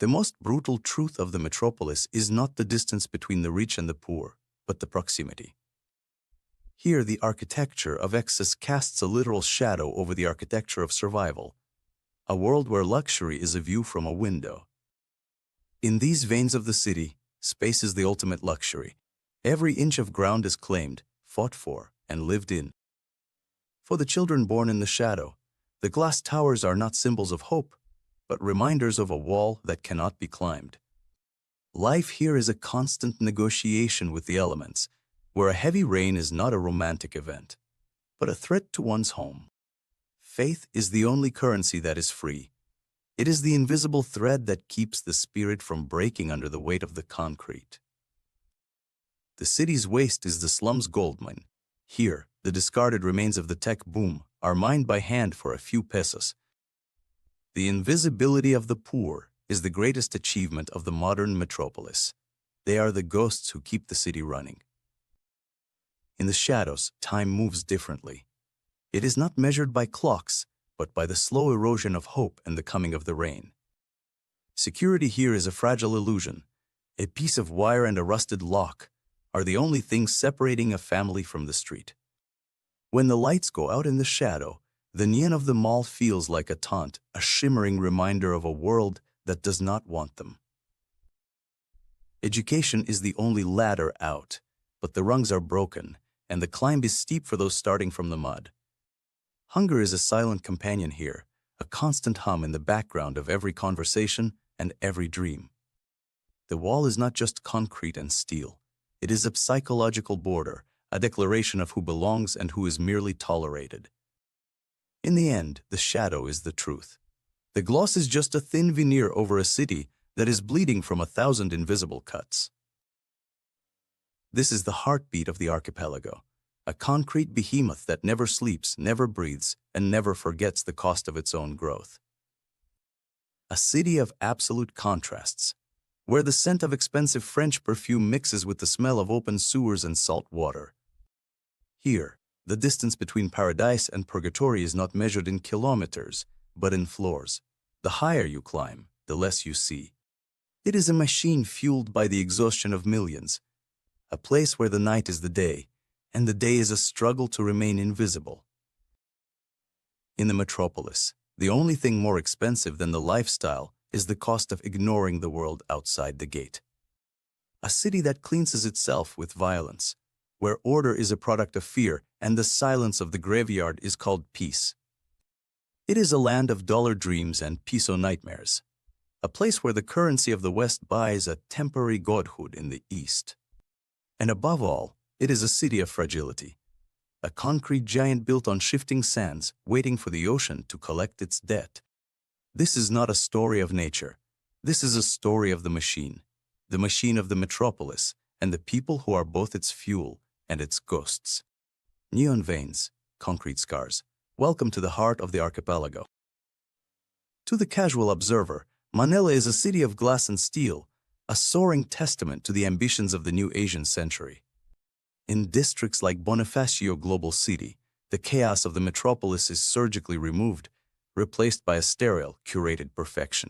The most brutal truth of the metropolis is not the distance between the rich and the poor, but the proximity. Here, the architecture of excess casts a literal shadow over the architecture of survival, a world where luxury is a view from a window. In these veins of the city, space is the ultimate luxury. Every inch of ground is claimed, fought for, and lived in. For the children born in the shadow, the glass towers are not symbols of hope, but reminders of a wall that cannot be climbed. Life here is a constant negotiation with the elements, where a heavy rain is not a romantic event, but a threat to one's home. Faith is the only currency that is free. It is the invisible thread that keeps the spirit from breaking under the weight of the concrete. The city's waste is the slum's goldmine. Here, the discarded remains of the tech boom are mined by hand for a few pesos. The invisibility of the poor is the greatest achievement of the modern metropolis. They are the ghosts who keep the city running. In the shadows, time moves differently. It is not measured by clocks, but by the slow erosion of hope and the coming of the rain. Security here is a fragile illusion. A piece of wire and a rusted lock are the only things separating a family from the street. When the lights go out in the shadow, the neon of the mall feels like a taunt, a shimmering reminder of a world that does not want them. Education is the only ladder out, but the rungs are broken, and the climb is steep for those starting from the mud. Hunger is a silent companion here, a constant hum in the background of every conversation and every dream. The wall is not just concrete and steel. It is a psychological border, a declaration of who belongs and who is merely tolerated. In the end, the shadow is the truth. The gloss is just a thin veneer over a city that is bleeding from 1,000 invisible cuts. This is the heartbeat of the archipelago, a concrete behemoth that never sleeps, never breathes, and never forgets the cost of its own growth. A city of absolute contrasts, where the scent of expensive French perfume mixes with the smell of open sewers and salt water. Here, the distance between paradise and purgatory is not measured in kilometers, but in floors. The higher you climb, the less you see. It is a machine fueled by the exhaustion of millions, a place where the night is the day, and the day is a struggle to remain invisible. In the metropolis, the only thing more expensive than the lifestyle is the cost of ignoring the world outside the gate. A city that cleanses itself with violence, where order is a product of fear and the silence of the graveyard is called peace. It is a land of dollar dreams and peso nightmares, a place where the currency of the West buys a temporary godhood in the East. And above all, it is a city of fragility, a concrete giant built on shifting sands, waiting for the ocean to collect its debt. This is not a story of nature. This is a story of the machine of the metropolis, and the people who are both its fuel and its ghosts. Neon veins, concrete scars. Welcome to the heart of the archipelago. To the casual observer, Manila is a city of glass and steel, a soaring testament to the ambitions of the new Asian century. In districts like Bonifacio Global City, the chaos of the metropolis is surgically removed, replaced by a sterile, curated perfection.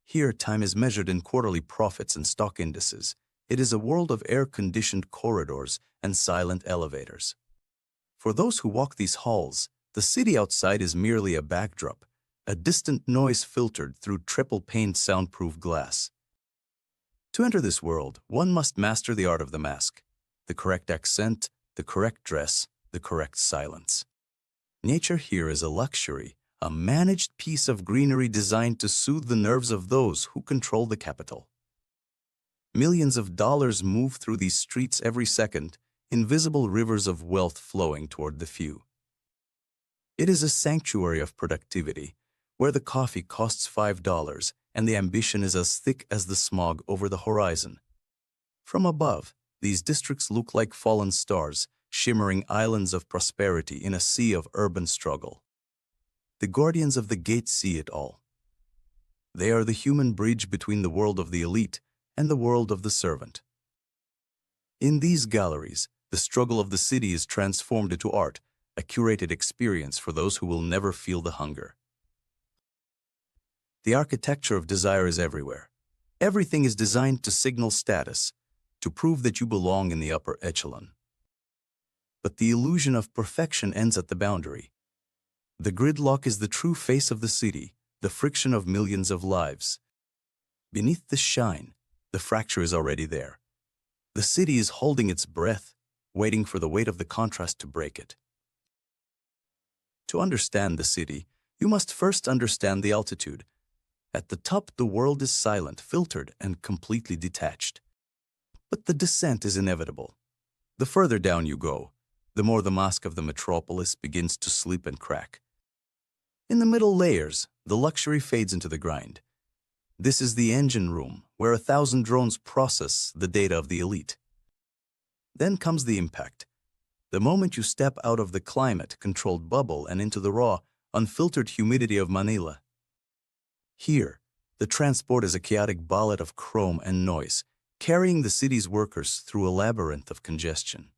Here, time is measured in quarterly profits and stock indices. It is a world of air-conditioned corridors and silent elevators. For those who walk these halls, the city outside is merely a backdrop, a distant noise filtered through triple-paned soundproof glass. To enter this world, one must master the art of the mask, the correct accent, the correct dress, the correct silence. Nature here is a luxury, a managed piece of greenery designed to soothe the nerves of those who control the capital. Millions of dollars move through these streets every second, invisible rivers of wealth flowing toward the few. It is a sanctuary of productivity, where the coffee costs $5 and the ambition is as thick as the smog over the horizon. From above, these districts look like fallen stars, shimmering islands of prosperity in a sea of urban struggle. The guardians of the gate see it all. They are the human bridge between the world of the elite and the world of the servant. In these galleries, the struggle of the city is transformed into art, a curated experience for those who will never feel the hunger. The architecture of desire is everywhere. Everything is designed to signal status, to prove that you belong in the upper echelon. But the illusion of perfection ends at the boundary. The gridlock is the true face of the city, the friction of millions of lives. Beneath the shine, the fracture is already there. The city is holding its breath, waiting for the weight of the contrast to break it. To understand the city, you must first understand the altitude. At the top, the world is silent, filtered, and completely detached. But the descent is inevitable. The further down you go, the more the mask of the metropolis begins to slip and crack. In the middle layers, the luxury fades into the grind. This is the engine room, where 1,000 drones process the data of the elite. Then comes the impact. The moment you step out of the climate-controlled bubble and into the raw, unfiltered humidity of Manila. Here, the transport is a chaotic ballet of chrome and noise, carrying the city's workers through a labyrinth of congestion.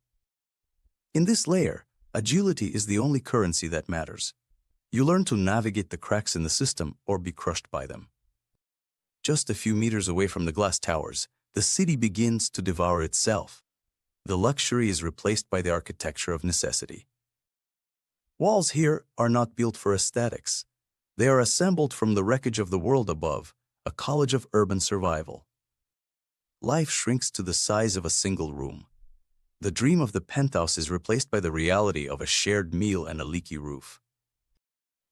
In this layer, agility is the only currency that matters. You learn to navigate the cracks in the system or be crushed by them. Just a few meters away from the glass towers, the city begins to devour itself. The luxury is replaced by the architecture of necessity. Walls here are not built for aesthetics. They are assembled from the wreckage of the world above, a college of urban survival. Life shrinks to the size of a single room. The dream of the penthouse is replaced by the reality of a shared meal and a leaky roof.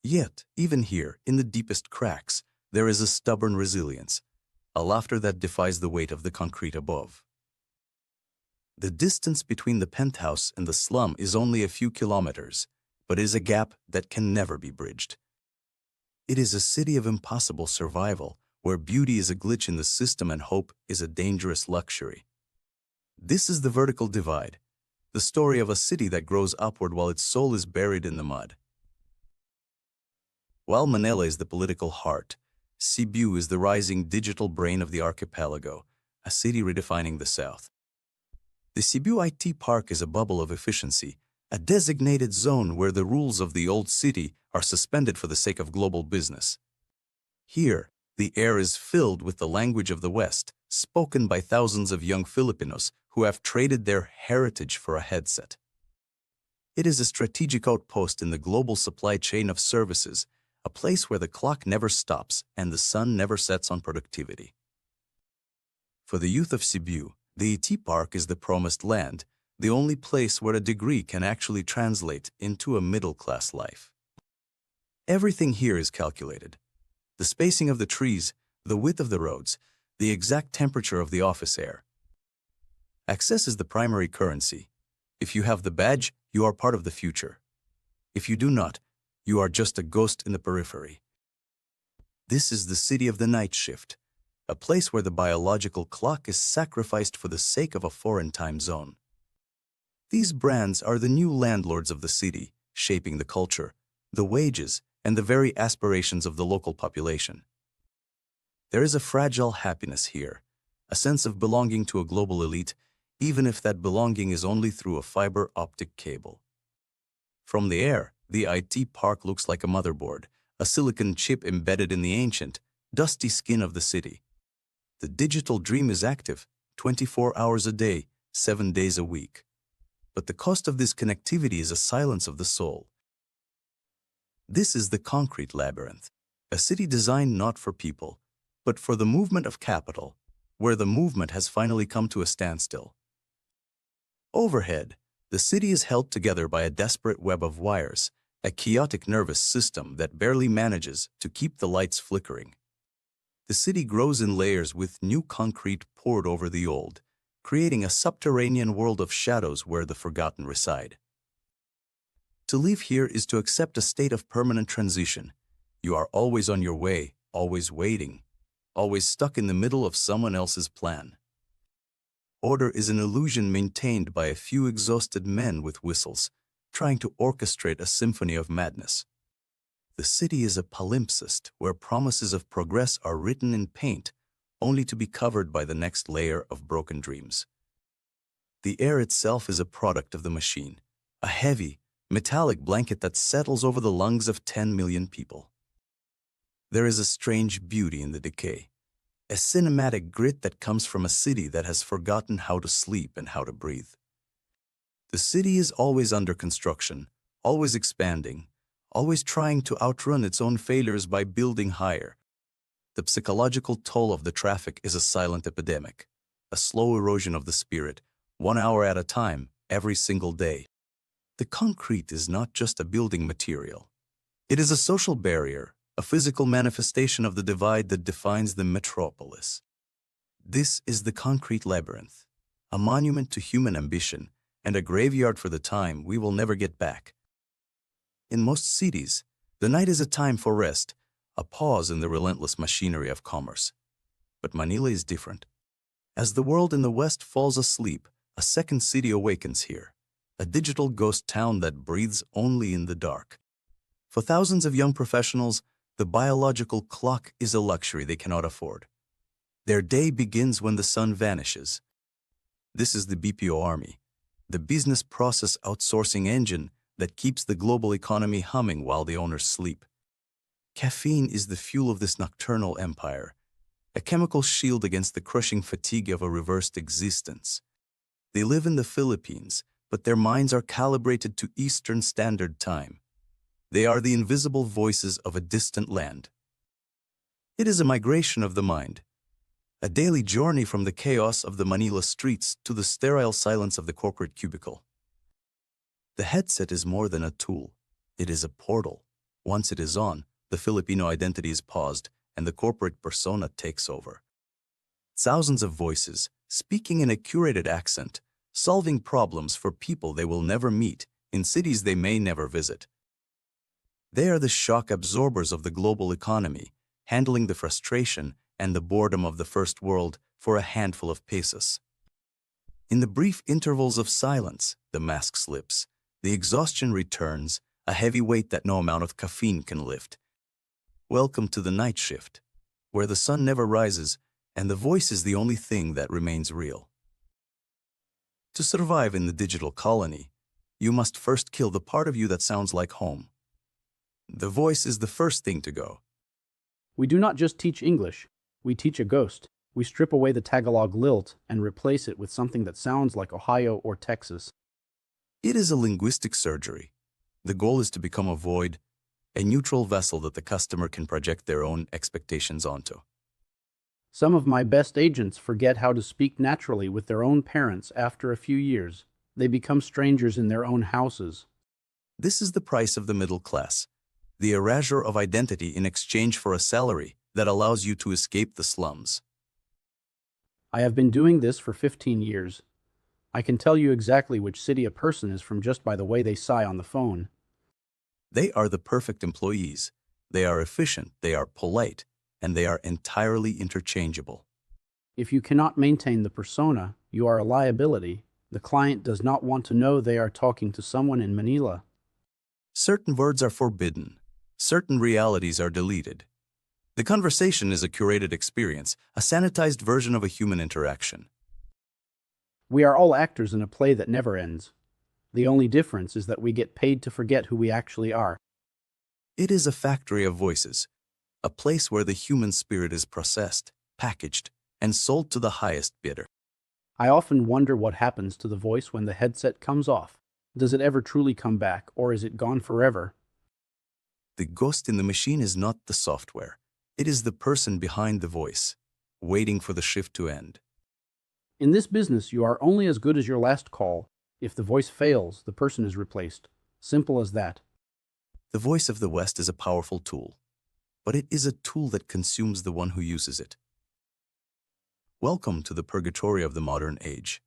Yet, even here, in the deepest cracks, there is a stubborn resilience, a laughter that defies the weight of the concrete above. The distance between the penthouse and the slum is only a few kilometers, but it is a gap that can never be bridged. It is a city of impossible survival, where beauty is a glitch in the system and hope is a dangerous luxury. This is the vertical divide, the story of a city that grows upward while its soul is buried in the mud. While Manila is the political heart, Cebu is the rising digital brain of the archipelago, a city redefining the South. The Cebu IT Park is a bubble of efficiency, a designated zone where the rules of the old city are suspended for the sake of global business. Here, the air is filled with the language of the West, spoken by thousands of young Filipinos who have traded their heritage for a headset. It is a strategic outpost in the global supply chain of services, a place where the clock never stops and the sun never sets on productivity. For the youth of Cebu, the IT Park is the promised land, the only place where a degree can actually translate into a middle-class life. Everything here is calculated. The spacing of the trees, the width of the roads, the exact temperature of the office air. Access is the primary currency. If you have the badge, you are part of the future. If you do not, you are just a ghost in the periphery. This is the city of the night shift, a place where the biological clock is sacrificed for the sake of a foreign time zone. These brands are the new landlords of the city, shaping the culture, the wages, and the very aspirations of the local population. There is a fragile happiness here, a sense of belonging to a global elite, even if that belonging is only through a fiber optic cable. From the air, the IT Park looks like a motherboard, a silicon chip embedded in the ancient, dusty skin of the city. The digital dream is active, 24 hours a day, 7 days a week. But the cost of this connectivity is a silence of the soul. This is the concrete labyrinth, a city designed not for people, but for the movement of capital, where the movement has finally come to a standstill. Overhead, the city is held together by a desperate web of wires, a chaotic nervous system that barely manages to keep the lights flickering. The city grows in layers with new concrete poured over the old, creating a subterranean world of shadows where the forgotten reside. To live here is to accept a state of permanent transition. You are always on your way, always waiting, always stuck in the middle of someone else's plan. Order is an illusion maintained by a few exhausted men with whistles, trying to orchestrate a symphony of madness. The city is a palimpsest where promises of progress are written in paint, only to be covered by the next layer of broken dreams. The air itself is a product of the machine, a heavy, metallic blanket that settles over the lungs of 10 million people. There is a strange beauty in the decay, a cinematic grit that comes from a city that has forgotten how to sleep and how to breathe. The city is always under construction, always expanding, always trying to outrun its own failures by building higher. The psychological toll of the traffic is a silent epidemic, a slow erosion of the spirit, 1 hour at a time, every single day. The concrete is not just a building material. It is a social barrier, a physical manifestation of the divide that defines the metropolis. This is the concrete labyrinth, a monument to human ambition and a graveyard for the time we will never get back. In most cities, the night is a time for rest, a pause in the relentless machinery of commerce. But Manila is different. As the world in the West falls asleep, a second city awakens here, a digital ghost town that breathes only in the dark. For thousands of young professionals, the biological clock is a luxury they cannot afford. Their day begins when the sun vanishes. This is the BPO army, the business process outsourcing engine that keeps the global economy humming while the owners sleep. Caffeine is the fuel of this nocturnal empire, a chemical shield against the crushing fatigue of a reversed existence. They live in the Philippines, but their minds are calibrated to Eastern Standard Time. They are the invisible voices of a distant land. It is a migration of the mind, a daily journey from the chaos of the Manila streets to the sterile silence of the corporate cubicle. The headset is more than a tool. It is a portal. Once it is on, the Filipino identity is paused and the corporate persona takes over. Thousands of voices, speaking in a curated accent, solving problems for people they will never meet in cities they may never visit. They are the shock absorbers of the global economy, handling the frustration and the boredom of the first world for a handful of pesos. In the brief intervals of silence, the mask slips, the exhaustion returns, a heavy weight that no amount of caffeine can lift. Welcome to the night shift, where the sun never rises and the voice is the only thing that remains real. To survive in the digital colony, you must first kill the part of you that sounds like home. The voice is the first thing to go. We do not just teach English, we teach a ghost. We strip away the Tagalog lilt and replace it with something that sounds like Ohio or Texas. It is a linguistic surgery. The goal is to become a void, a neutral vessel that the customer can project their own expectations onto. Some of my best agents forget how to speak naturally with their own parents after a few years. They become strangers in their own houses. This is the price of the middle class, the erasure of identity in exchange for a salary that allows you to escape the slums. I have been doing this for 15 years. I can tell you exactly which city a person is from just by the way they sigh on the phone. They are the perfect employees. They are efficient, they are polite, and they are entirely interchangeable. If you cannot maintain the persona, you are a liability. The client does not want to know they are talking to someone in Manila. Certain words are forbidden. Certain realities are deleted. The conversation is a curated experience, a sanitized version of a human interaction. We are all actors in a play that never ends. The only difference is that we get paid to forget who we actually are. It is a factory of voices, a place where the human spirit is processed, packaged, and sold to the highest bidder. I often wonder what happens to the voice when the headset comes off. Does it ever truly come back, or is it gone forever? The ghost in the machine is not the software. It is the person behind the voice, waiting for the shift to end. In this business, you are only as good as your last call. If the voice fails, the person is replaced. Simple as that. The voice of the West is a powerful tool, but it is a tool that consumes the one who uses it. Welcome to the purgatory of the modern age,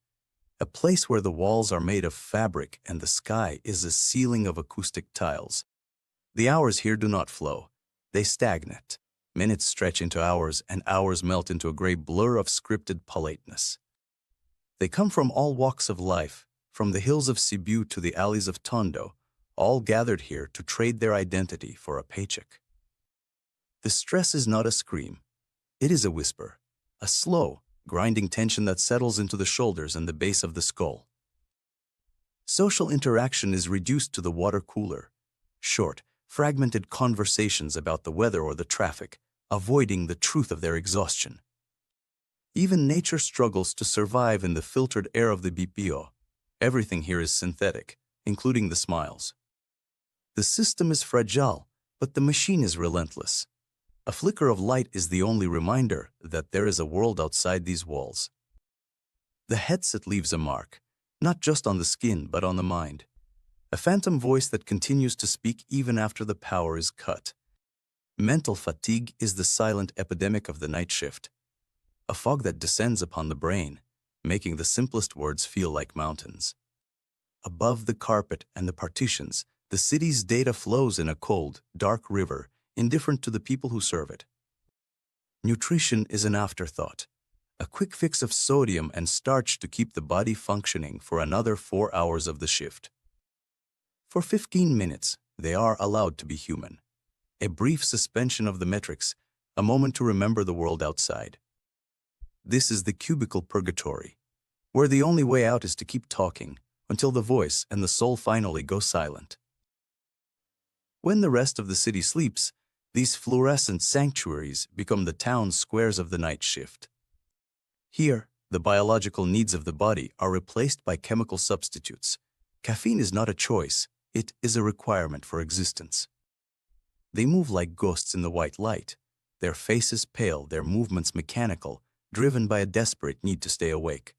a place where the walls are made of fabric and the sky is a ceiling of acoustic tiles. The hours here do not flow. They stagnate. Minutes stretch into hours, and hours melt into a gray blur of scripted politeness. They come from all walks of life, from the hills of Cebu to the alleys of Tondo, all gathered here to trade their identity for a paycheck. The stress is not a scream. It is a whisper, a slow, grinding tension that settles into the shoulders and the base of the skull. Social interaction is reduced to the water cooler, short, fragmented conversations about the weather or the traffic, avoiding the truth of their exhaustion. Even nature struggles to survive in the filtered air of the BPO. Everything here is synthetic, including the smiles. The system is fragile, but the machine is relentless. A flicker of light is the only reminder that there is a world outside these walls. The headset leaves a mark, not just on the skin but on the mind. A phantom voice that continues to speak even after the power is cut. Mental fatigue is the silent epidemic of the night shift. A fog that descends upon the brain, making the simplest words feel like mountains. Above the carpet and the partitions, the city's data flows in a cold, dark river, indifferent to the people who serve it. Nutrition is an afterthought, a quick fix of sodium and starch to keep the body functioning for another 4 hours of the shift. For 15 minutes, they are allowed to be human. A brief suspension of the metrics, a moment to remember the world outside. This is the cubicle purgatory, where the only way out is to keep talking until the voice and the soul finally go silent. When the rest of the city sleeps, these fluorescent sanctuaries become the town's squares of the night shift. Here, the biological needs of the body are replaced by chemical substitutes. Caffeine is not a choice, it is a requirement for existence. They move like ghosts in the white light, their faces pale, their movements mechanical, driven by a desperate need to stay awake.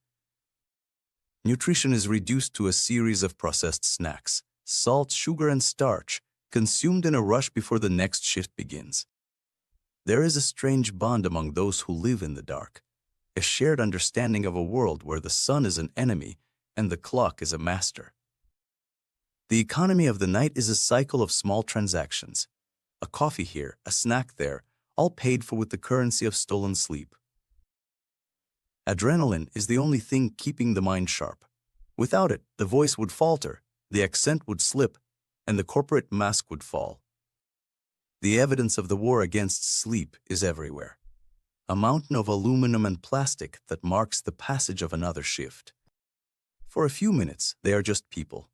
Nutrition is reduced to a series of processed snacks, salt, sugar, and starch, consumed in a rush before the next shift begins. There is a strange bond among those who live in the dark, a shared understanding of a world where the sun is an enemy and the clock is a master. The economy of the night is a cycle of small transactions. A coffee here, a snack there, all paid for with the currency of stolen sleep. Adrenaline is the only thing keeping the mind sharp. Without it, the voice would falter, the accent would slip, and the corporate mask would fall. The evidence of the war against sleep is everywhere. A mountain of aluminum and plastic that marks the passage of another shift. For a few minutes, they are just people.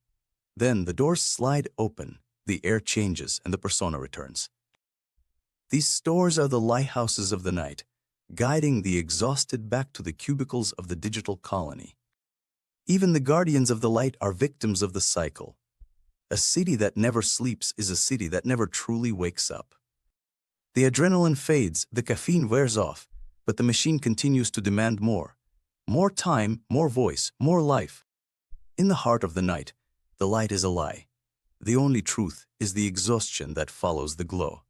Then the doors slide open, the air changes, and the persona returns. These stores are the lighthouses of the night, guiding the exhausted back to the cubicles of the digital colony. Even the guardians of the light are victims of the cycle. A city that never sleeps is a city that never truly wakes up. The adrenaline fades, the caffeine wears off, but the machine continues to demand more. More time, more voice, more life. In the heart of the night, the light is a lie. The only truth is the exhaustion that follows the glow.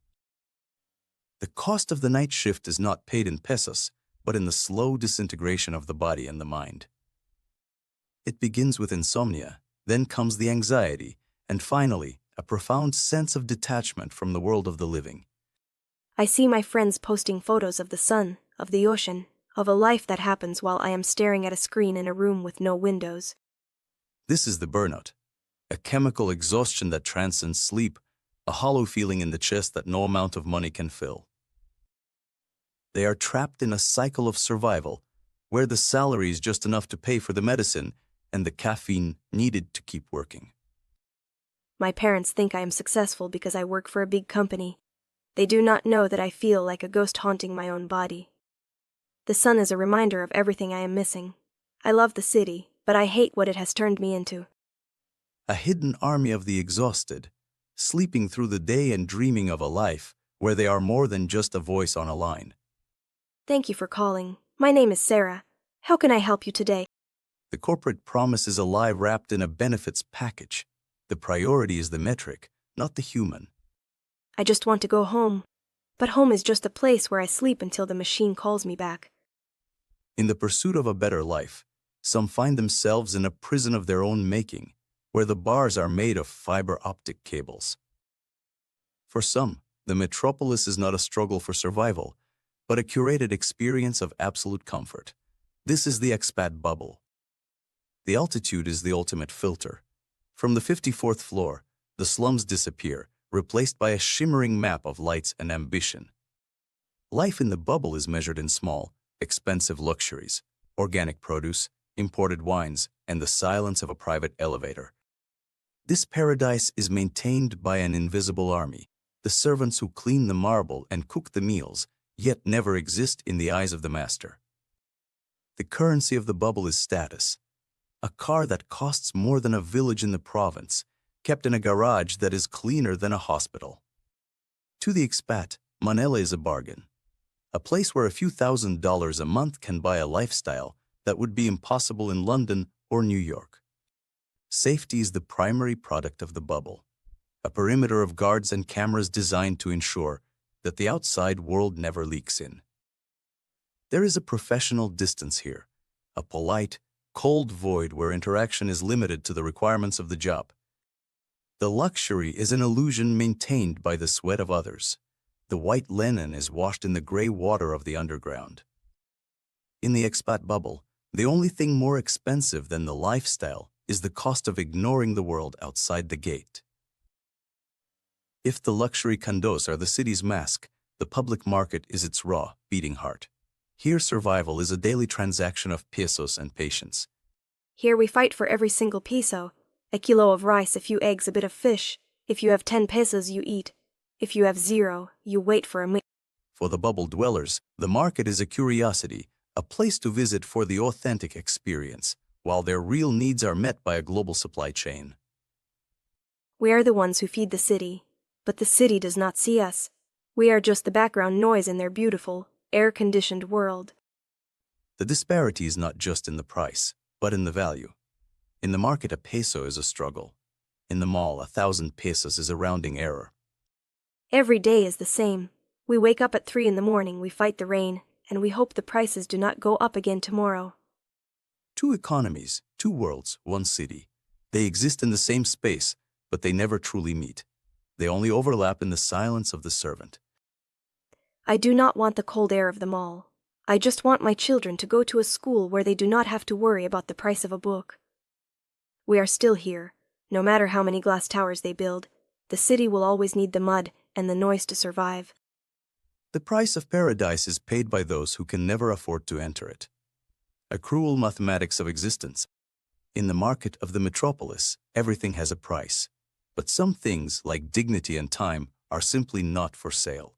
The cost of the night shift is not paid in pesos, but in the slow disintegration of the body and the mind. It begins with insomnia, then comes the anxiety, and finally, a profound sense of detachment from the world of the living. I see my friends posting photos of the sun, of the ocean, of a life that happens while I am staring at a screen in a room with no windows. This is the burnout, a chemical exhaustion that transcends sleep, a hollow feeling in the chest that no amount of money can fill. They are trapped in a cycle of survival, where the salary is just enough to pay for the medicine and the caffeine needed to keep working. My parents think I am successful because I work for a big company. They do not know that I feel like a ghost haunting my own body. The sun is a reminder of everything I am missing. I love the city, but I hate what it has turned me into. A hidden army of the exhausted, sleeping through the day and dreaming of a life where they are more than just a voice on a line. Thank you for calling. My name is Sarah. How can I help you today? The corporate promise is a lie wrapped in a benefits package. The priority is the metric, not the human. I just want to go home. But home is just a place where I sleep until the machine calls me back. In the pursuit of a better life, some find themselves in a prison of their own making, where the bars are made of fiber optic cables. For some, the metropolis is not a struggle for survival, but a curated experience of absolute comfort. This is the expat bubble. The altitude is the ultimate filter. From the 54th floor, the slums disappear, replaced by a shimmering map of lights and ambition. Life in the bubble is measured in small, expensive luxuries, organic produce, imported wines, and the silence of a private elevator. This paradise is maintained by an invisible army, the servants who clean the marble and cook the meals, yet never exist in the eyes of the master. The currency of the bubble is status. A car that costs more than a village in the province, kept in a garage that is cleaner than a hospital. To the expat, Manila is a bargain. A place where a few $1,000s a month can buy a lifestyle that would be impossible in London or New York. Safety is the primary product of the bubble. A perimeter of guards and cameras designed to ensure that the outside world never leaks in. There is a professional distance here, a polite, cold void where interaction is limited to the requirements of the job. The luxury is an illusion maintained by the sweat of others. The white linen is washed in the gray water of the underground. In the expat bubble, the only thing more expensive than the lifestyle is the cost of ignoring the world outside the gate. If the luxury condos are the city's mask, the public market is its raw, beating heart. Here survival is a daily transaction of pesos and patience. Here we fight for every single peso. A kilo of rice, a few eggs, a bit of fish. If you have 10 pesos, you eat. If you have 0, you wait for a meal. For the bubble dwellers, the market is a curiosity, a place to visit for the authentic experience, while their real needs are met by a global supply chain. We are the ones who feed the city, but the city does not see us. We are just the background noise in their beautiful, air-conditioned world. The disparity is not just in the price, but in the value. In the market, a peso is a struggle. In the mall, 1,000 pesos is a rounding error. Every day is the same. We wake up at 3 in the morning, we fight the rain, and we hope the prices do not go up again tomorrow. Two economies, two worlds, one city. They exist in the same space, but they never truly meet. They only overlap in the silence of the servant. I do not want the cold air of the mall. I just want my children to go to a school where they do not have to worry about the price of a book. We are still here. No matter how many glass towers they build, the city will always need the mud and the noise to survive. The price of paradise is paid by those who can never afford to enter it. A cruel mathematics of existence. In the market of the metropolis, everything has a price. But some things, like dignity and time, are simply not for sale.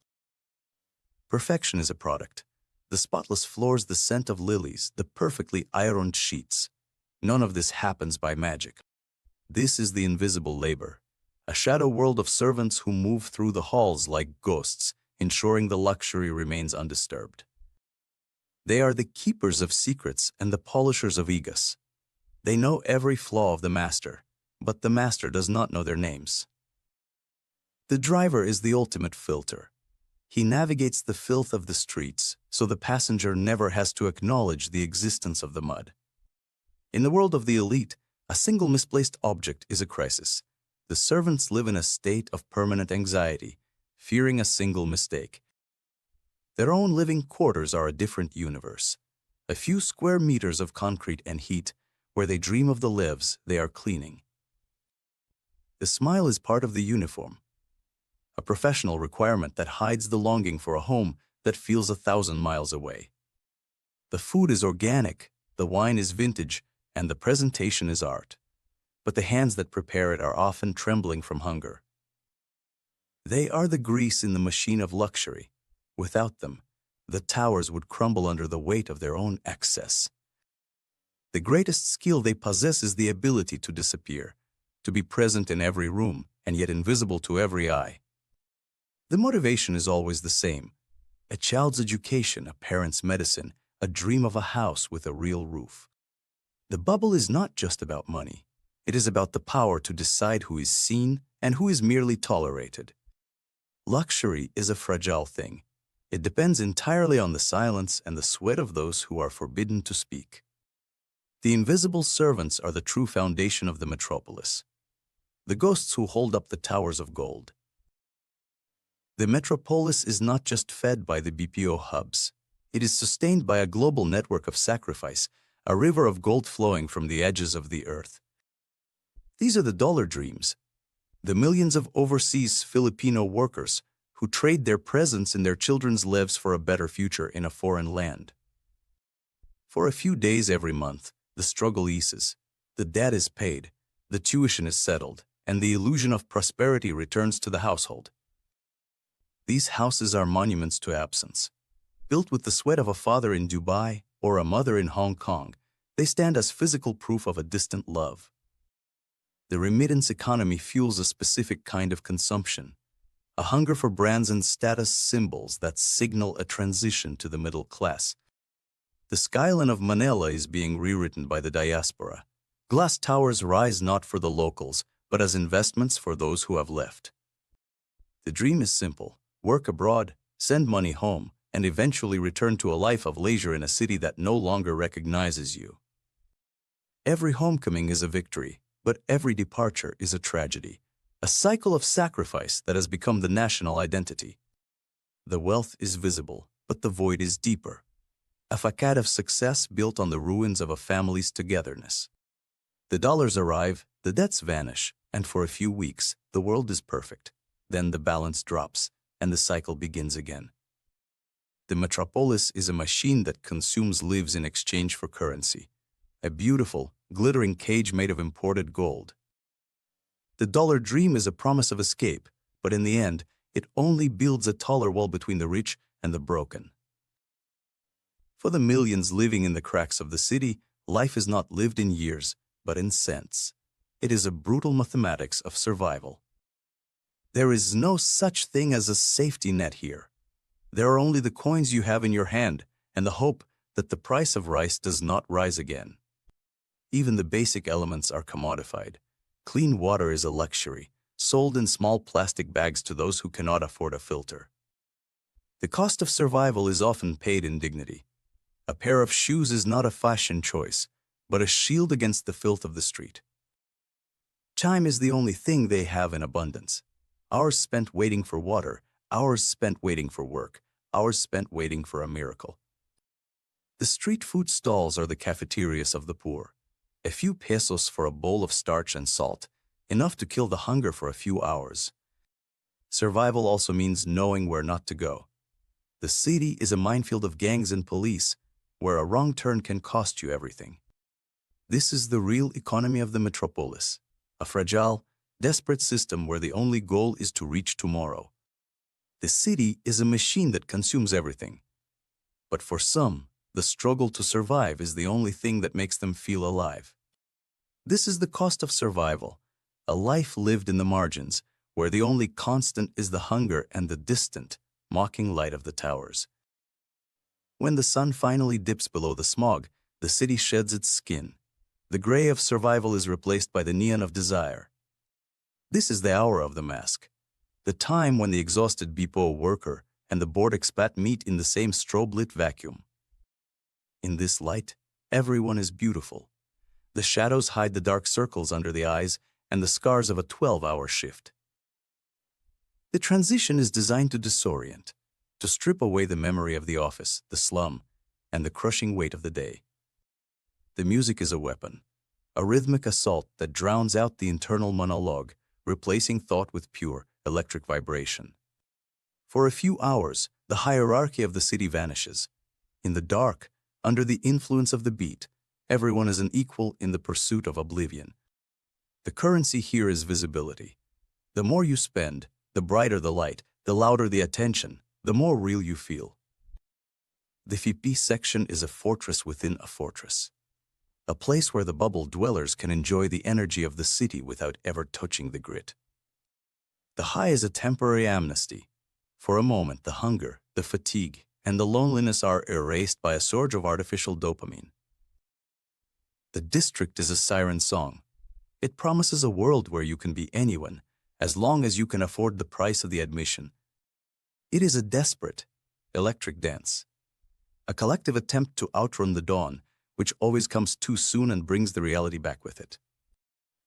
Perfection is a product. The spotless floors, the scent of lilies, the perfectly ironed sheets. None of this happens by magic. This is the invisible labor, a shadow world of servants who move through the halls like ghosts, ensuring the luxury remains undisturbed. They are the keepers of secrets and the polishers of egos. They know every flaw of the master, but the master does not know their names. The driver is the ultimate filter. He navigates the filth of the streets, so the passenger never has to acknowledge the existence of the mud. In the world of the elite, a single misplaced object is a crisis. The servants live in a state of permanent anxiety, fearing a single mistake. Their own living quarters are a different universe. A few square meters of concrete and heat, where they dream of the lives they are cleaning. The smile is part of the uniform, a professional requirement that hides the longing for a home that feels 1,000 miles away. The food is organic, the wine is vintage, and the presentation is art. But the hands that prepare it are often trembling from hunger. They are the grease in the machine of luxury. Without them, the towers would crumble under the weight of their own excess. The greatest skill they possess is the ability to disappear, to be present in every room and yet invisible to every eye. The motivation is always the same: a child's education, a parent's medicine, a dream of a house with a real roof. The bubble is not just about money. It is about the power to decide who is seen and who is merely tolerated. Luxury is a fragile thing. It depends entirely on the silence and the sweat of those who are forbidden to speak. The invisible servants are the true foundation of the metropolis, the ghosts who hold up the towers of gold. The metropolis is not just fed by the BPO hubs. It is sustained by a global network of sacrifice, a river of gold flowing from the edges of the earth. These are the dollar dreams, the millions of overseas Filipino workers who trade their presence in their children's lives for a better future in a foreign land. For a few days every month, the struggle eases, the debt is paid, the tuition is settled, and the illusion of prosperity returns to the household. These houses are monuments to absence. Built with the sweat of a father in Dubai or a mother in Hong Kong, they stand as physical proof of a distant love. The remittance economy fuels a specific kind of consumption, a hunger for brands and status symbols that signal a transition to the middle class. The skyline of Manila is being rewritten by the diaspora. Glass towers rise not for the locals, but as investments for those who have left. The dream is simple: work abroad, send money home, and eventually return to a life of leisure in a city that no longer recognizes you. Every homecoming is a victory, but every departure is a tragedy, a cycle of sacrifice that has become the national identity. The wealth is visible, but the void is deeper. A facade of success built on the ruins of a family's togetherness. The dollars arrive, the debts vanish, and for a few weeks, the world is perfect. Then the balance drops, and the cycle begins again. The metropolis is a machine that consumes lives in exchange for currency, a beautiful, glittering cage made of imported gold. The dollar dream is a promise of escape, but in the end, it only builds a taller wall between the rich and the broken. For the millions living in the cracks of the city, life is not lived in years, but in cents. It is a brutal mathematics of survival. There is no such thing as a safety net here. There are only the coins you have in your hand and the hope that the price of rice does not rise again. Even the basic elements are commodified. Clean water is a luxury, sold in small plastic bags to those who cannot afford a filter. The cost of survival is often paid in dignity. A pair of shoes is not a fashion choice, but a shield against the filth of the street. Time is the only thing they have in abundance. Hours spent waiting for water, hours spent waiting for work, hours spent waiting for a miracle. The street food stalls are the cafeterias of the poor. A few pesos for a bowl of starch and salt, enough to kill the hunger for a few hours. Survival also means knowing where not to go. The city is a minefield of gangs and police, where a wrong turn can cost you everything. This is the real economy of the metropolis, a fragile, desperate system where the only goal is to reach tomorrow. The city is a machine that consumes everything. But for some, the struggle to survive is the only thing that makes them feel alive. This is the cost of survival, a life lived in the margins, where the only constant is the hunger and the distant, mocking light of the towers. When the sun finally dips below the smog, the city sheds its skin. The gray of survival is replaced by the neon of desire. This is the hour of the mask, the time when the exhausted BPO worker and the bored expat meet in the same strobe-lit vacuum. In this light, everyone is beautiful. The shadows hide the dark circles under the eyes and the scars of a 12-hour shift. The transition is designed to disorient, to strip away the memory of the office, the slum, and the crushing weight of the day. The music is a weapon, a rhythmic assault that drowns out the internal monologue, replacing thought with pure, electric vibration. For a few hours, the hierarchy of the city vanishes. In the dark, under the influence of the beat, everyone is an equal in the pursuit of oblivion. The currency here is visibility. The more you spend, the brighter the light, the louder the attention, the more real you feel. The FIP section is a fortress within a fortress. A place where the bubble dwellers can enjoy the energy of the city without ever touching the grit. The high is a temporary amnesty. For a moment, the hunger, the fatigue, and the loneliness are erased by a surge of artificial dopamine. The district is a siren song. It promises a world where you can be anyone, as long as you can afford the price of the admission. It is a desperate, electric dance. A collective attempt to outrun the dawn, which always comes too soon and brings the reality back with it.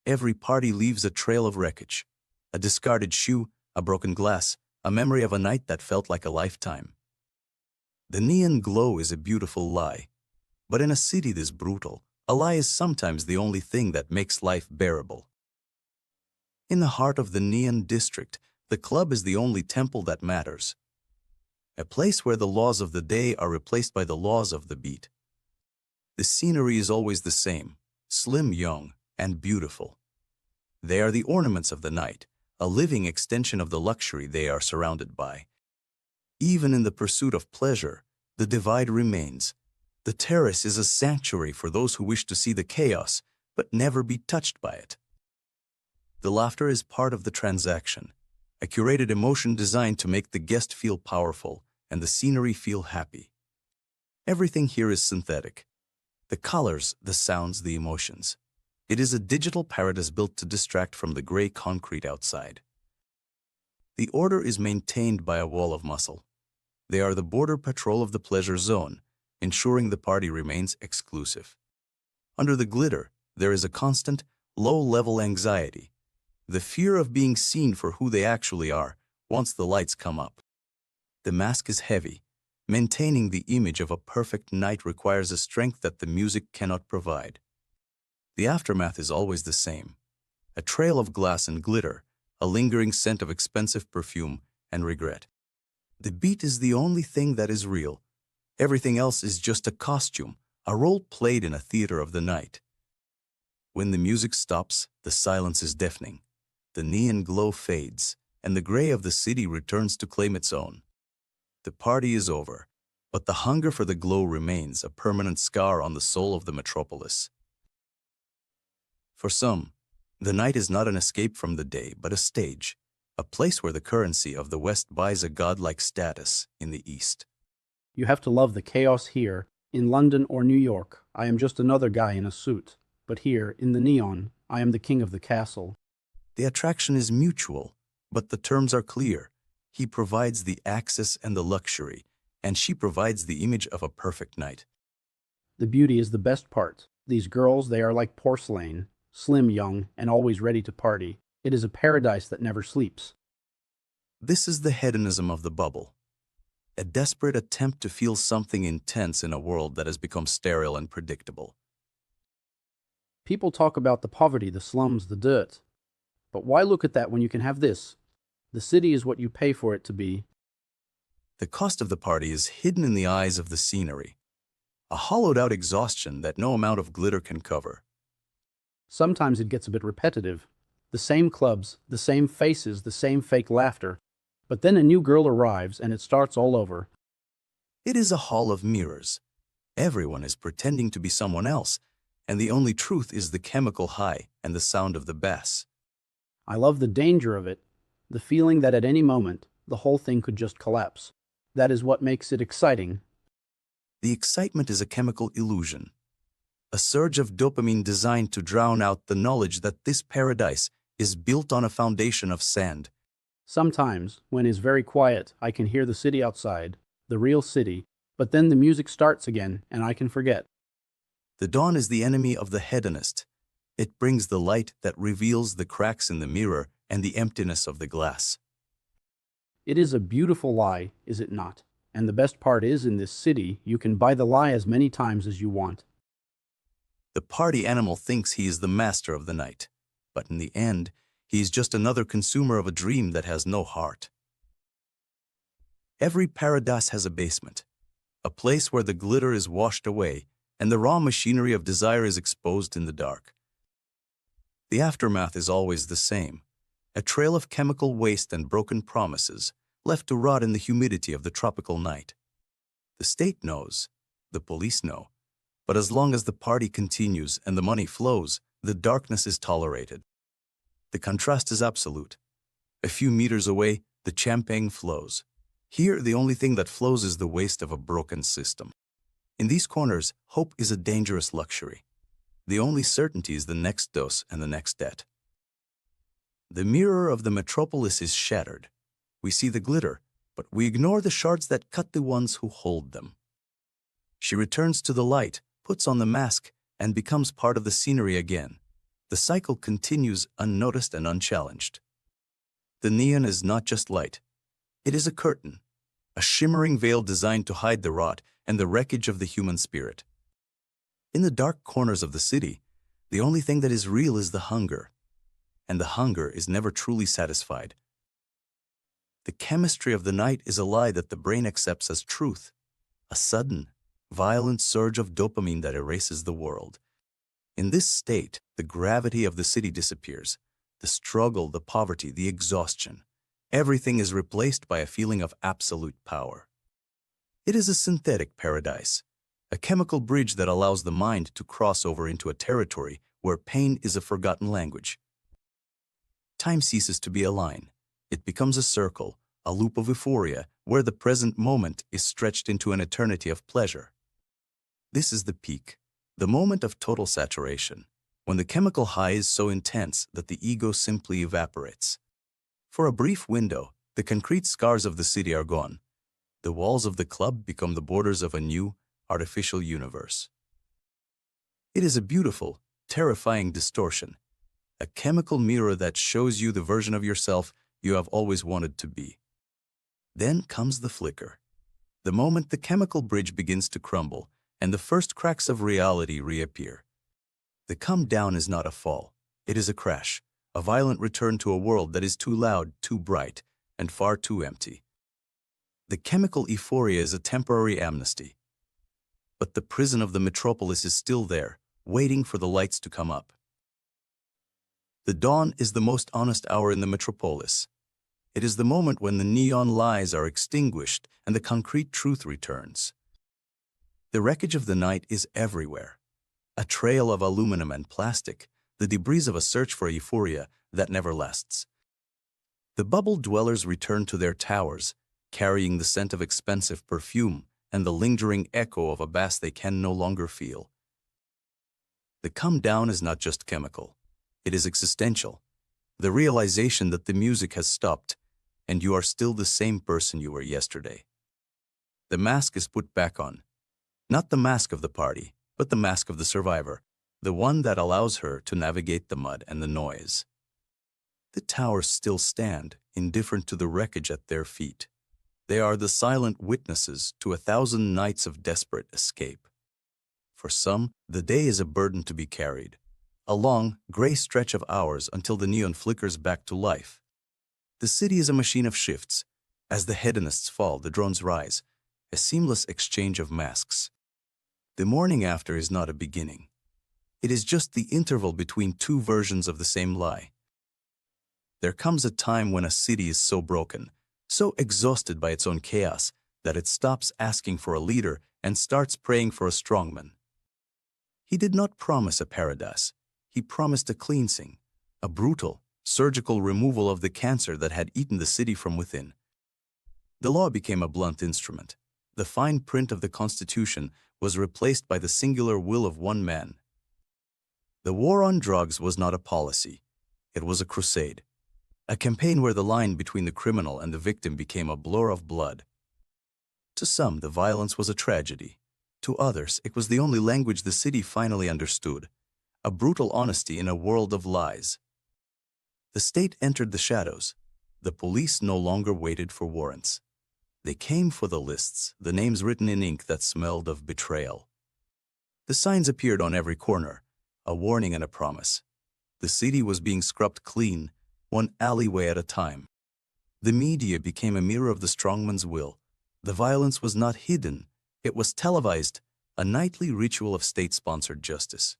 Every party leaves a trail of wreckage, a discarded shoe, a broken glass, a memory of a night that felt like a lifetime. The neon glow is a beautiful lie, but in a city this brutal, a lie is sometimes the only thing that makes life bearable. In the heart of the neon district, the club is the only temple that matters. A place where the laws of the day are replaced by the laws of the beat. The scenery is always the same, slim, young, and beautiful. They are the ornaments of the night, a living extension of the luxury they are surrounded by. Even in the pursuit of pleasure, the divide remains. The terrace is a sanctuary for those who wish to see the chaos, but never be touched by it. The laughter is part of the transaction, a curated emotion designed to make the guest feel powerful and the scenery feel happy. Everything here is synthetic. The colors, the sounds, the emotions. It is a digital paradise built to distract from the gray concrete outside. The order is maintained by a wall of muscle. They are the border patrol of the pleasure zone, ensuring the party remains exclusive. Under the glitter, there is a constant, low-level anxiety, the fear of being seen for who they actually are once the lights come up. The mask is heavy. Maintaining the image of a perfect night requires a strength that the music cannot provide. The aftermath is always the same. A trail of glass and glitter, a lingering scent of expensive perfume and regret. The beat is the only thing that is real. Everything else is just a costume, a role played in a theater of the night. When the music stops, the silence is deafening. The neon glow fades, and the gray of the city returns to claim its own. The party is over, but the hunger for the glow remains a permanent scar on the soul of the metropolis. For some, the night is not an escape from the day, but a stage, a place where the currency of the West buys a godlike status in the East. You have to love the chaos here. In London or New York, I am just another guy in a suit. But here, in the neon, I am the king of the castle. The attraction is mutual, but the terms are clear. He provides the access and the luxury, and she provides the image of a perfect night. The beauty is the best part. These girls, they are like porcelain, slim, young, and always ready to party. It is a paradise that never sleeps. This is the hedonism of the bubble, a desperate attempt to feel something intense in a world that has become sterile and predictable. People talk about the poverty, the slums, the dirt. But why look at that when you can have this? The city is what you pay for it to be. The cost of the party is hidden in the eyes of the scenery, a hollowed-out exhaustion that no amount of glitter can cover. Sometimes it gets a bit repetitive. The same clubs, the same faces, the same fake laughter. But then a new girl arrives and it starts all over. It is a hall of mirrors. Everyone is pretending to be someone else, and the only truth is the chemical high and the sound of the bass. I love the danger of it, the feeling that at any moment, the whole thing could just collapse. That is what makes it exciting. The excitement is a chemical illusion, a surge of dopamine designed to drown out the knowledge that this paradise is built on a foundation of sand. Sometimes, when it's very quiet, I can hear the city outside, the real city, but then the music starts again and I can forget. The dawn is the enemy of the hedonist. It brings the light that reveals the cracks in the mirror and the emptiness of the glass. It is a beautiful lie, is it not? And the best part is, in this city, you can buy the lie as many times as you want. The party animal thinks he is the master of the night, but in the end, he is just another consumer of a dream that has no heart. Every paradise has a basement, a place where the glitter is washed away and the raw machinery of desire is exposed in the dark. The aftermath is always the same, a trail of chemical waste and broken promises left to rot in the humidity of the tropical night. The state knows, the police know, but as long as the party continues and the money flows, the darkness is tolerated. The contrast is absolute. A few meters away, the champagne flows. Here, the only thing that flows is the waste of a broken system. In these corners, hope is a dangerous luxury. The only certainty is the next dose and the next debt. The mirror of the metropolis is shattered. We see the glitter, but we ignore the shards that cut the ones who hold them. She returns to the light, puts on the mask, and becomes part of the scenery again. The cycle continues unnoticed and unchallenged. The neon is not just light. It is a curtain, a shimmering veil designed to hide the rot and the wreckage of the human spirit. In the dark corners of the city, the only thing that is real is the hunger, and the hunger is never truly satisfied. The chemistry of the night is a lie that the brain accepts as truth, a sudden, violent surge of dopamine that erases the world. In this state, the gravity of the city disappears. The struggle, the poverty, the exhaustion. Everything is replaced by a feeling of absolute power. It is a synthetic paradise, a chemical bridge that allows the mind to cross over into a territory where pain is a forgotten language. Time ceases to be a line. It becomes a circle, a loop of euphoria, where the present moment is stretched into an eternity of pleasure. This is the peak, the moment of total saturation, when the chemical high is so intense that the ego simply evaporates. For a brief window, the concrete scars of the city are gone. The walls of the club become the borders of a new, artificial universe. It is a beautiful, terrifying distortion, a chemical mirror that shows you the version of yourself you have always wanted to be. Then comes the flicker, the moment the chemical bridge begins to crumble and the first cracks of reality reappear. The come down is not a fall, it is a crash, a violent return to a world that is too loud, too bright, and far too empty. The chemical euphoria is a temporary amnesty. But the prison of the metropolis is still there, waiting for the lights to come up. The dawn is the most honest hour in the metropolis. It is the moment when the neon lies are extinguished and the concrete truth returns. The wreckage of the night is everywhere. A trail of aluminum and plastic, the debris of a search for euphoria that never lasts. The bubble dwellers return to their towers, carrying the scent of expensive perfume and the lingering echo of a bass they can no longer feel. The come down is not just chemical. It is existential. The realization that the music has stopped and you are still the same person you were yesterday. The mask is put back on. Not the mask of the party, but the mask of the survivor, the one that allows her to navigate the mud and the noise. The towers still stand, indifferent to the wreckage at their feet. They are the silent witnesses to 1,000 nights of desperate escape. For some, the day is a burden to be carried, a long, gray stretch of hours until the neon flickers back to life. The city is a machine of shifts. As the hedonists fall, the drones rise, a seamless exchange of masks. The morning after is not a beginning. It is just the interval between two versions of the same lie. There comes a time when a city is so broken, so exhausted by its own chaos, that it stops asking for a leader and starts praying for a strongman. He did not promise a paradise. He promised a cleansing, a brutal, surgical removal of the cancer that had eaten the city from within. The law became a blunt instrument. The fine print of the Constitution was replaced by the singular will of one man. The war on drugs was not a policy. It was a crusade, a campaign where the line between the criminal and the victim became a blur of blood. To some, the violence was a tragedy. To others, it was the only language the city finally understood, a brutal honesty in a world of lies. The state entered the shadows. The police no longer waited for warrants. They came for the lists, the names written in ink that smelled of betrayal. The signs appeared on every corner, a warning and a promise. The city was being scrubbed clean, one alleyway at a time. The media became a mirror of the strongman's will. The violence was not hidden, it was televised, a nightly ritual of state-sponsored justice.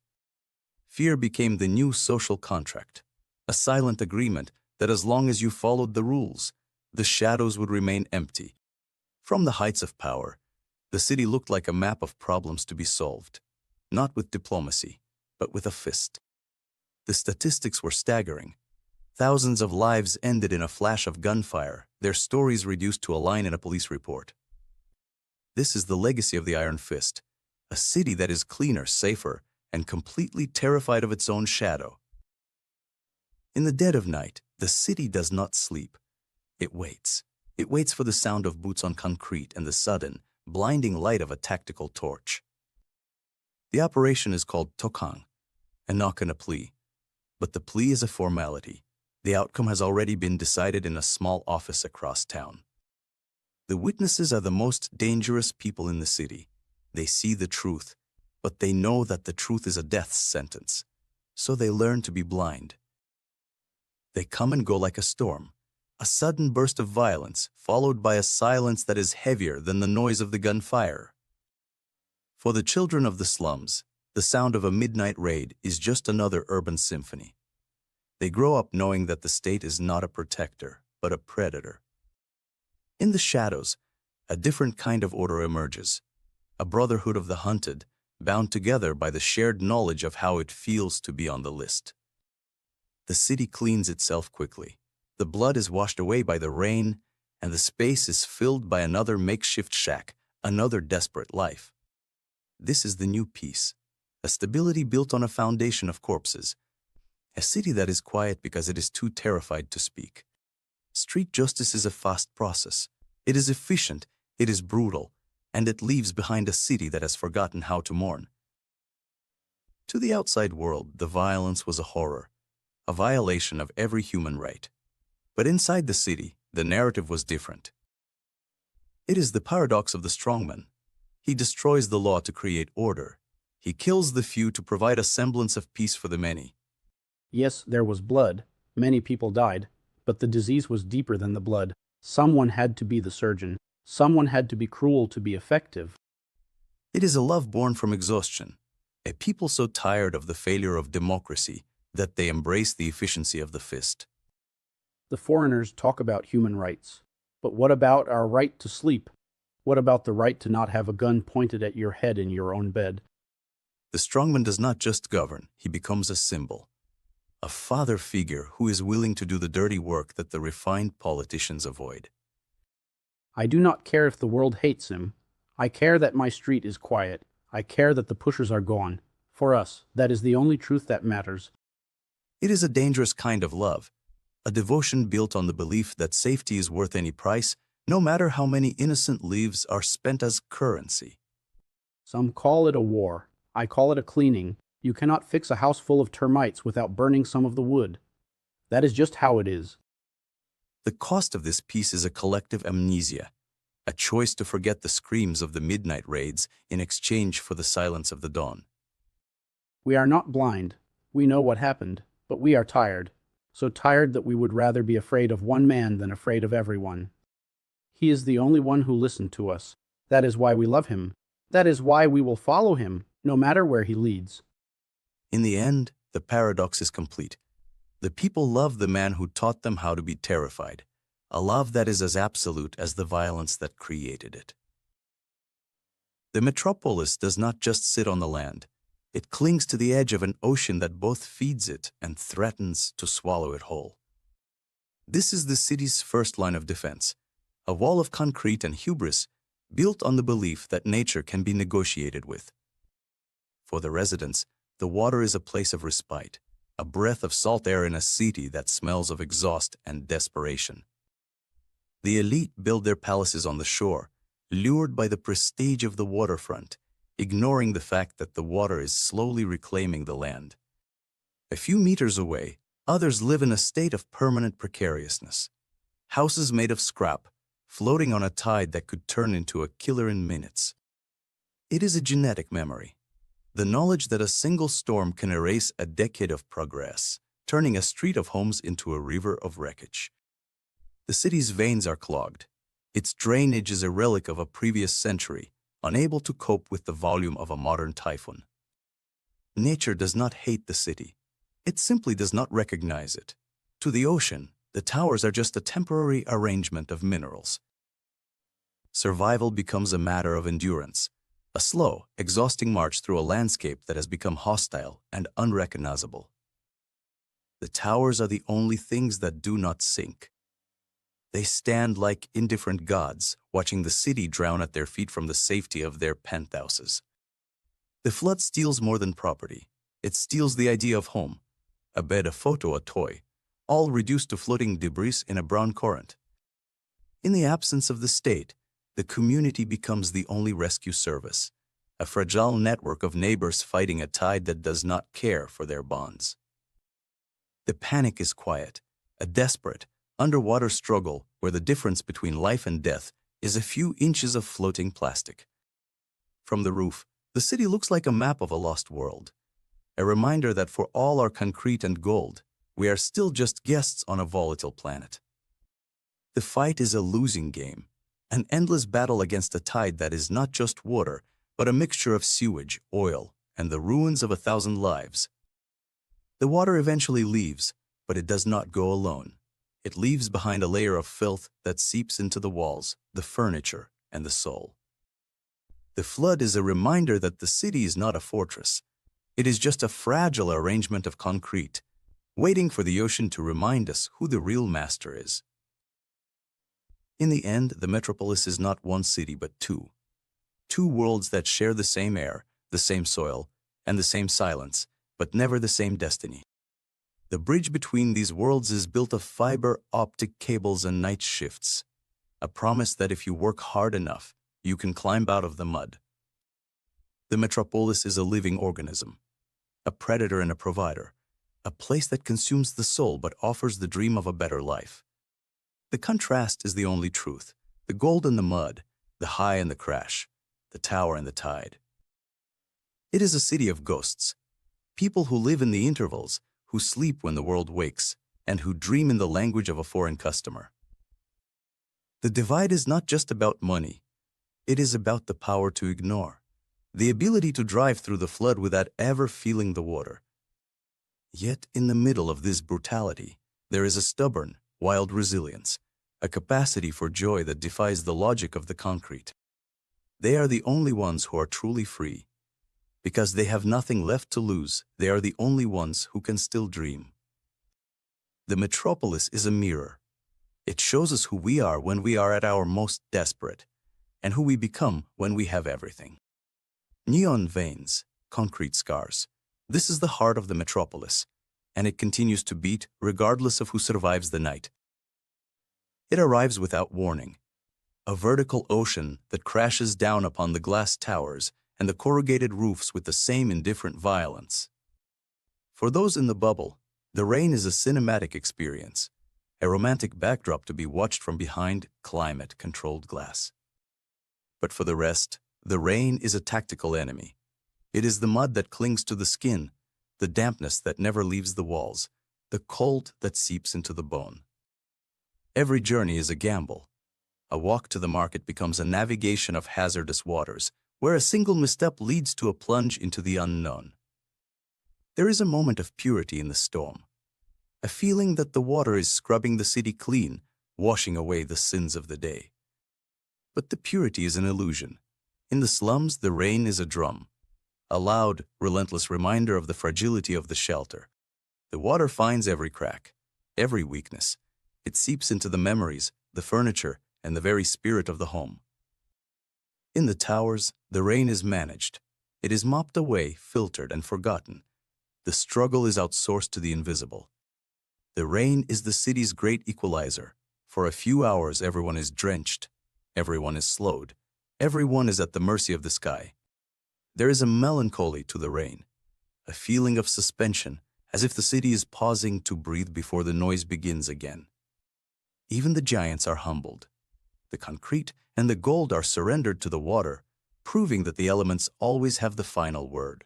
Fear became the new social contract, a silent agreement that as long as you followed the rules, the shadows would remain empty. From the heights of power, the city looked like a map of problems to be solved, not with diplomacy, but with a fist. The statistics were staggering. Thousands of lives ended in a flash of gunfire, their stories reduced to a line in a police report. This is the legacy of the Iron Fist, a city that is cleaner, safer, and completely terrified of its own shadow. In the dead of night, the city does not sleep. It waits. It waits for the sound of boots on concrete and the sudden, blinding light of a tactical torch. The operation is called tokang, a knock and a plea. But the plea is a formality. The outcome has already been decided in a small office across town. The witnesses are the most dangerous people in the city. They see the truth, but they know that the truth is a death sentence. So they learn to be blind. They come and go like a storm, a sudden burst of violence followed by a silence that is heavier than the noise of the gunfire. For the children of the slums, the sound of a midnight raid is just another urban symphony. They grow up knowing that the state is not a protector, but a predator. In the shadows, a different kind of order emerges, a brotherhood of the hunted, bound together by the shared knowledge of how it feels to be on the list. The city cleans itself quickly. The blood is washed away by the rain, and the space is filled by another makeshift shack, another desperate life. This is the new peace, a stability built on a foundation of corpses, a city that is quiet because it is too terrified to speak. Street justice is a fast process. It is efficient, it is brutal, and it leaves behind a city that has forgotten how to mourn. To the outside world, the violence was a horror, a violation of every human right. But inside the city, the narrative was different. It is the paradox of the strongman. He destroys the law to create order. He kills the few to provide a semblance of peace for the many. Yes, there was blood. Many people died. But the disease was deeper than the blood. Someone had to be the surgeon. Someone had to be cruel to be effective. It is a love born from exhaustion, a people so tired of the failure of democracy that they embrace the efficiency of the fist. The foreigners talk about human rights. But what about our right to sleep? What about the right to not have a gun pointed at your head in your own bed? The strongman does not just govern, he becomes a symbol. A father figure who is willing to do the dirty work that the refined politicians avoid. I do not care if the world hates him. I care that my street is quiet. I care that the pushers are gone. For us, that is the only truth that matters. It is a dangerous kind of love, a devotion built on the belief that safety is worth any price, no matter how many innocent lives are spent as currency. Some call it a war. I call it a cleaning. You cannot fix a house full of termites without burning some of the wood. That is just how it is. The cost of this peace is a collective amnesia, a choice to forget the screams of the midnight raids in exchange for the silence of the dawn. We are not blind. We know what happened, but we are tired. So tired that we would rather be afraid of one man than afraid of everyone. He is the only one who listened to us. That is why we love him. That is why we will follow him, no matter where he leads. In the end, the paradox is complete. The people love the man who taught them how to be terrified, a love that is as absolute as the violence that created it. The metropolis does not just sit on the land. It clings to the edge of an ocean that both feeds it and threatens to swallow it whole. This is the city's first line of defense, a wall of concrete and hubris built on the belief that nature can be negotiated with. For the residents, the water is a place of respite, a breath of salt air in a city that smells of exhaust and desperation. The elite build their palaces on the shore, lured by the prestige of the waterfront, ignoring the fact that the water is slowly reclaiming the land. A few meters away, others live in a state of permanent precariousness. Houses made of scrap, floating on a tide that could turn into a killer in minutes. It is a genetic memory. The knowledge that a single storm can erase a decade of progress, turning a street of homes into a river of wreckage. The city's veins are clogged. Its drainage is a relic of a previous century, unable to cope with the volume of a modern typhoon. Nature does not hate the city. It simply does not recognize it. To the ocean, the towers are just a temporary arrangement of minerals. Survival becomes a matter of endurance, a slow, exhausting march through a landscape that has become hostile and unrecognizable. The towers are the only things that do not sink. They stand like indifferent gods, watching the city drown at their feet from the safety of their penthouses. The flood steals more than property. It steals the idea of home, a bed, a photo, a toy, all reduced to floating debris in a brown current. In the absence of the state, the community becomes the only rescue service, a fragile network of neighbors fighting a tide that does not care for their bonds. The panic is quiet, a desperate, underwater struggle where the difference between life and death is a few inches of floating plastic. From the roof, the city looks like a map of a lost world, a reminder that for all our concrete and gold, we are still just guests on a volatile planet. The fight is a losing game, an endless battle against a tide that is not just water, but a mixture of sewage, oil, and the ruins of 1,000 lives. The water eventually leaves, But it does not go alone. It leaves behind a layer of filth that seeps into the walls, the furniture, and the soul. The flood is a reminder that the city is not a fortress. It is just a fragile arrangement of concrete, waiting for the ocean to remind us who the real master is. In the end, the metropolis is not one city but two. Two worlds that share the same air, the same soil, and the same silence, but never the same destiny. The bridge between these worlds is built of fiber optic cables and night shifts, a promise that if you work hard enough, you can climb out of the mud. The metropolis is a living organism, a predator and a provider, a place that consumes the soul but offers the dream of a better life. The contrast is the only truth, the gold and the mud, the high and the crash, the tower and the tide. It is a city of ghosts, people who live in the intervals, who sleep when the world wakes, and who dream in the language of a foreign customer. The divide is not just about money. It is about the power to ignore, the ability to drive through the flood without ever feeling the water. Yet in the middle of this brutality, there is a stubborn, wild resilience, a capacity for joy that defies the logic of the concrete. They are the only ones who are truly free. Because they have nothing left to lose, they are the only ones who can still dream. The metropolis is a mirror. It shows us who we are when we are at our most desperate, and who we become when we have everything. Neon veins, concrete scars. This is the heart of the metropolis, and it continues to beat regardless of who survives the night. It arrives without warning. A vertical ocean that crashes down upon the glass towers and the corrugated roofs with the same indifferent violence. For those in the bubble, the rain is a cinematic experience, a romantic backdrop to be watched from behind climate-controlled glass. But for the rest, the rain is a tactical enemy. It is the mud that clings to the skin, the dampness that never leaves the walls, the cold that seeps into the bone. Every journey is a gamble. A walk to the market becomes a navigation of hazardous waters, where a single misstep leads to a plunge into the unknown. There is a moment of purity in the storm, a feeling that the water is scrubbing the city clean, washing away the sins of the day. But the purity is an illusion. In the slums, the rain is a drum, a loud, relentless reminder of the fragility of the shelter. The water finds every crack, every weakness. It seeps into the memories, the furniture, and the very spirit of the home. In the towers, the rain is managed. It is mopped away, filtered, and forgotten. The struggle is outsourced to the invisible. The rain is the city's great equalizer. For a few hours, everyone is drenched. Everyone is slowed. Everyone is at the mercy of the sky. There is a melancholy to the rain, a feeling of suspension, as if the city is pausing to breathe before the noise begins again. Even the giants are humbled. The concrete and the gold are surrendered to the water, proving that the elements always have the final word.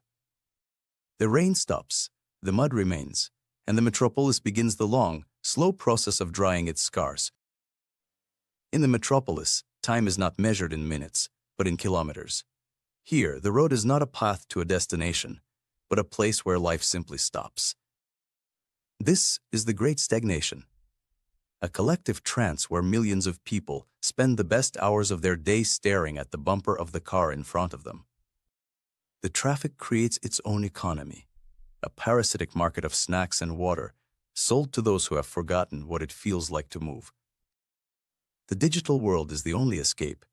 The rain stops, the mud remains, and the metropolis begins the long, slow process of drying its scars. In the metropolis, time is not measured in minutes, but in kilometers. Here, the road is not a path to a destination, but a place where life simply stops. This is the Great Stagnation, a collective trance where millions of people spend the best hours of their day staring at the bumper of the car in front of them. The traffic creates its own economy, a parasitic market of snacks and water, sold to those who have forgotten what it feels like to move. The digital world is the only escape,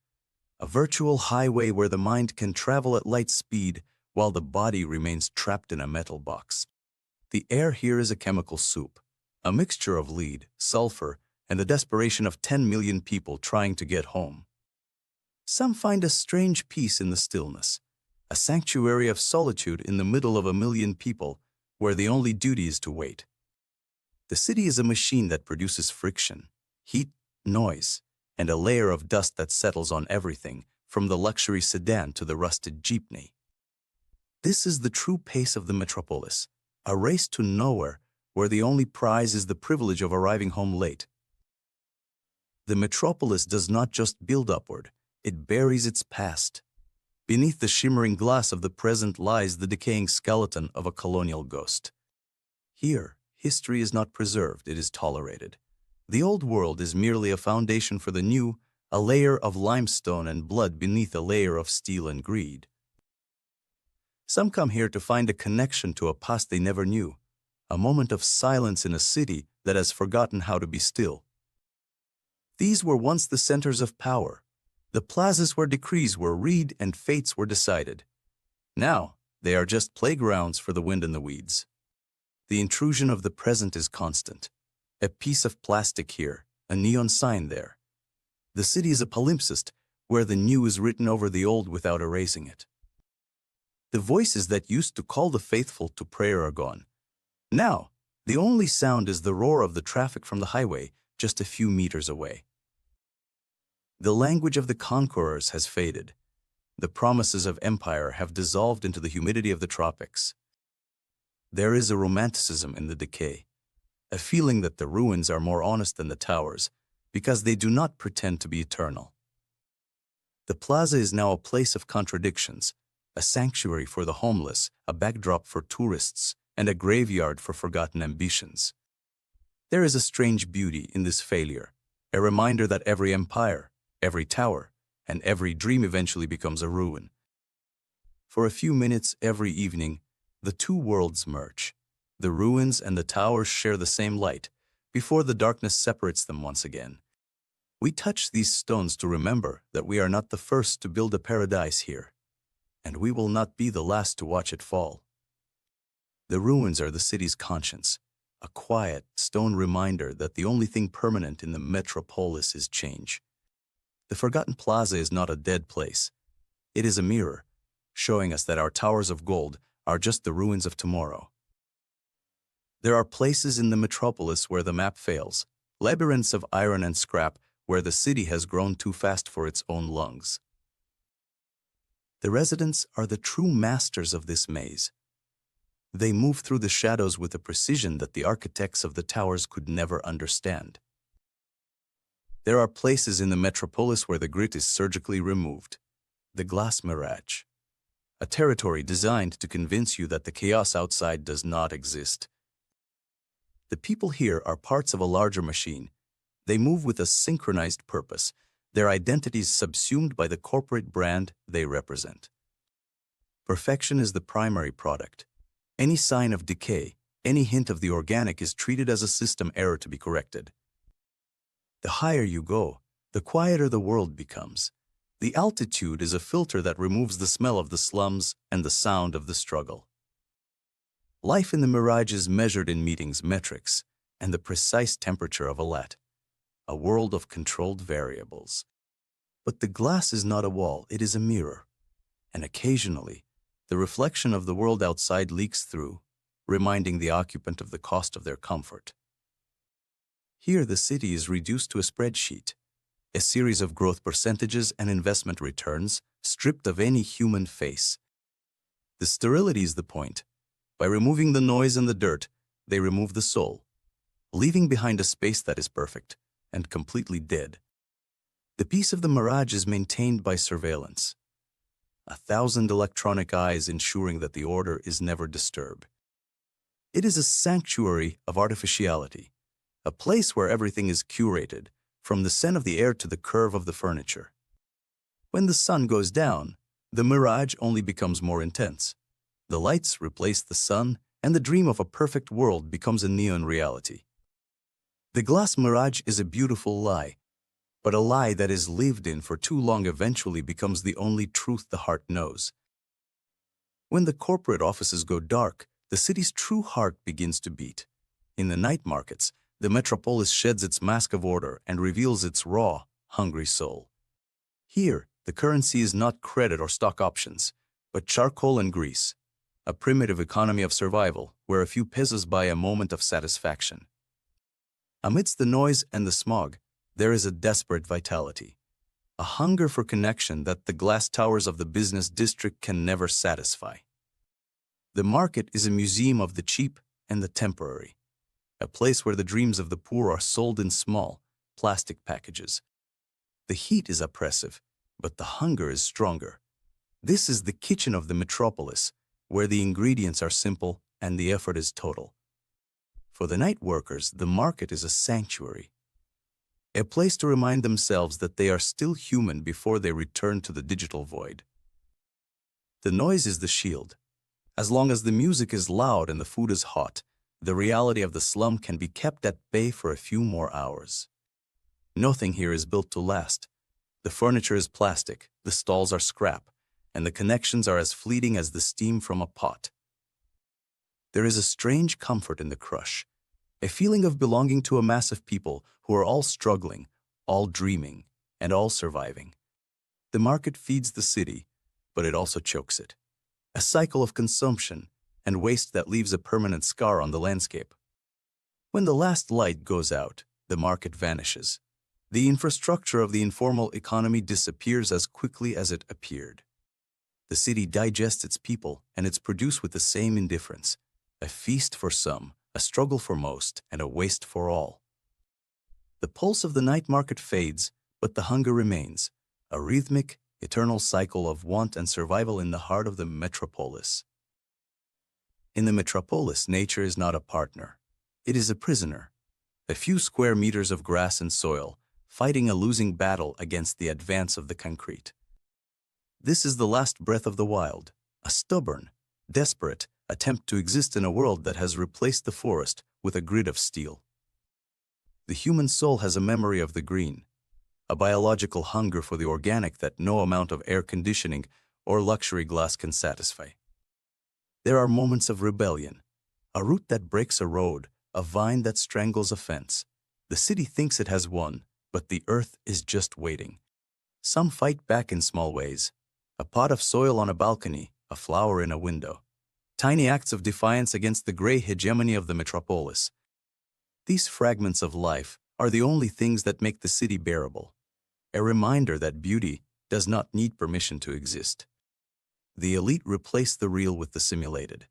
a virtual highway where the mind can travel at light speed while the body remains trapped in a metal box. The air here is a chemical soup, a mixture of lead, sulfur, and the desperation of 10 million people trying to get home. Some find a strange peace in the stillness, a sanctuary of solitude in the middle of a million people where the only duty is to wait. The city is a machine that produces friction, heat, noise, and a layer of dust that settles on everything, from the luxury sedan to the rusted jeepney. This is the true pace of the metropolis, a race to nowhere where the only prize is the privilege of arriving home late. The metropolis does not just build upward, it buries its past. Beneath the shimmering glass of the present lies the decaying skeleton of a colonial ghost. Here, History is not preserved, it is tolerated. The old world is merely a foundation for the new, a layer of limestone and blood beneath a layer of steel and greed. Some come here to find a connection to a past they never knew, a moment of silence in a city that has forgotten how to be still. These were once the centers of power, the plazas where decrees were read and fates were decided. Now, they are just playgrounds for the wind and the weeds. The intrusion of the present is constant. A piece of plastic here, a neon sign there. The city is a palimpsest where the new is written over the old without erasing it. The voices that used to call the faithful to prayer are gone. Now, the only sound is the roar of the traffic from the highway just a few meters away. The language of the conquerors has faded. The promises of empire have dissolved into the humidity of the tropics. There is a romanticism in the decay, a feeling that the ruins are more honest than the towers, because they do not pretend to be eternal. The plaza is now a place of contradictions, a sanctuary for the homeless, a backdrop for tourists, and a graveyard for forgotten ambitions. There is a strange beauty in this failure, a reminder that every empire, every tower, and every dream eventually becomes a ruin. For a few minutes every evening, the two worlds merge. The ruins and the towers share the same light, before the darkness separates them once again. We touch these stones to remember that we are not the first to build a paradise here, and we will not be the last to watch it fall. The ruins are the city's conscience, a quiet, stone reminder that the only thing permanent in the metropolis is change. The forgotten plaza is not a dead place. It is a mirror, showing us that our towers of gold are just the ruins of tomorrow. There are places in the metropolis where the map fails, labyrinths of iron and scrap where the city has grown too fast for its own lungs. The residents are the true masters of this maze. They move through the shadows with a precision that the architects of the towers could never understand. There are places in the metropolis where the grit is surgically removed. The glass mirage, a territory designed to convince you that the chaos outside does not exist. The people here are parts of a larger machine. They move with a synchronized purpose, their identities subsumed by the corporate brand they represent. Perfection is the primary product. Any sign of decay, any hint of the organic is treated as a system error to be corrected. The higher you go, the quieter the world becomes. The altitude is a filter that removes the smell of the slums and the sound of the struggle. Life in the mirage is measured in meetings metrics and the precise temperature of a let, a world of controlled variables. But the glass is not a wall, it is a mirror. And occasionally, the reflection of the world outside leaks through, reminding the occupant of the cost of their comfort. Here the city is reduced to a spreadsheet, a series of growth percentages and investment returns stripped of any human face. The sterility is the point. By removing the noise and the dirt, they remove the soul, leaving behind a space that is perfect and completely dead. The peace of the mirage is maintained by surveillance, 1,000 electronic eyes ensuring that the order is never disturbed. It is a sanctuary of artificiality, a place where everything is curated, from the scent of the air to the curve of the furniture. When the sun goes down, the mirage only becomes more intense. The lights replace the sun, and the dream of a perfect world becomes a neon reality. The glass mirage is a beautiful lie, but a lie that is lived in for too long eventually becomes the only truth the heart knows. When the corporate offices go dark, the city's true heart begins to beat. In the night markets, the metropolis sheds its mask of order and reveals its raw, hungry soul. Here, the currency is not credit or stock options, but charcoal and grease, a primitive economy of survival where a few pesos buy a moment of satisfaction. Amidst the noise and the smog, there is a desperate vitality, a hunger for connection that the glass towers of the business district can never satisfy. The market is a museum of the cheap and the temporary, a place where the dreams of the poor are sold in small, plastic packages. The heat is oppressive, but the hunger is stronger. This is the kitchen of the metropolis, where the ingredients are simple and the effort is total. For the night workers, the market is a sanctuary, a place to remind themselves that they are still human before they return to the digital void. The noise is the shield. As long as the music is loud and the food is hot, the reality of the slum can be kept at bay for a few more hours. Nothing here is built to last. The furniture is plastic, the stalls are scrap, and the connections are as fleeting as the steam from a pot. There is a strange comfort in the crush, a feeling of belonging to a mass of people who are all struggling, all dreaming, and all surviving. The market feeds the city, but it also chokes it. A cycle of consumption and waste that leaves a permanent scar on the landscape. When the last light goes out, the market vanishes. The infrastructure of the informal economy disappears as quickly as it appeared. The city digests its people and its produce with the same indifference, a feast for some, a struggle for most, and a waste for all. The pulse of the night market fades, but the hunger remains, a rhythmic, eternal cycle of want and survival in the heart of the metropolis. In the metropolis, nature is not a partner. It is a prisoner. A few square meters of grass and soil, fighting a losing battle against the advance of the concrete. This is the last breath of the wild, a stubborn, desperate attempt to exist in a world that has replaced the forest with a grid of steel. The human soul has a memory of the green, a biological hunger for the organic that no amount of air conditioning or luxury glass can satisfy. There are moments of rebellion, a root that breaks a road, a vine that strangles a fence. The city thinks it has won, but the earth is just waiting. Some fight back in small ways, a pot of soil on a balcony, a flower in a window. Tiny acts of defiance against the gray hegemony of the metropolis. These fragments of life are the only things that make the city bearable, a reminder that beauty does not need permission to exist. The elite replace the real with the simulated.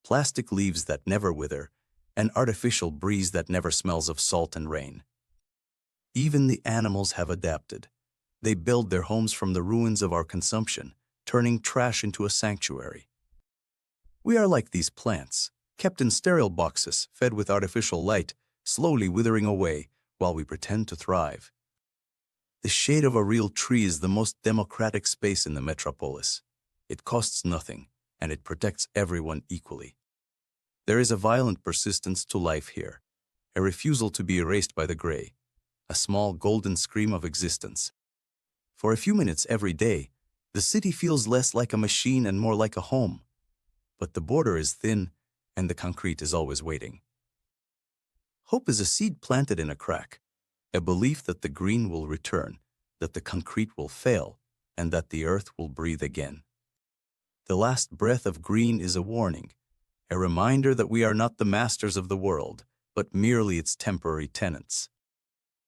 Plastic leaves that never wither, an artificial breeze that never smells of salt and rain. Even the animals have adapted. They build their homes from the ruins of our consumption, turning trash into a sanctuary. We are like these plants, kept in sterile boxes, fed with artificial light, slowly withering away while we pretend to thrive. The shade of a real tree is the most democratic space in the metropolis. It costs nothing, and it protects everyone equally. There is a violent persistence to life here, a refusal to be erased by the gray, a small golden scream of existence. For a few minutes every day, the city feels less like a machine and more like a home. But the border is thin, and the concrete is always waiting. Hope is a seed planted in a crack, a belief that the green will return, that the concrete will fail, and that the earth will breathe again. The last breath of green is a warning, a reminder that we are not the masters of the world, but merely its temporary tenants.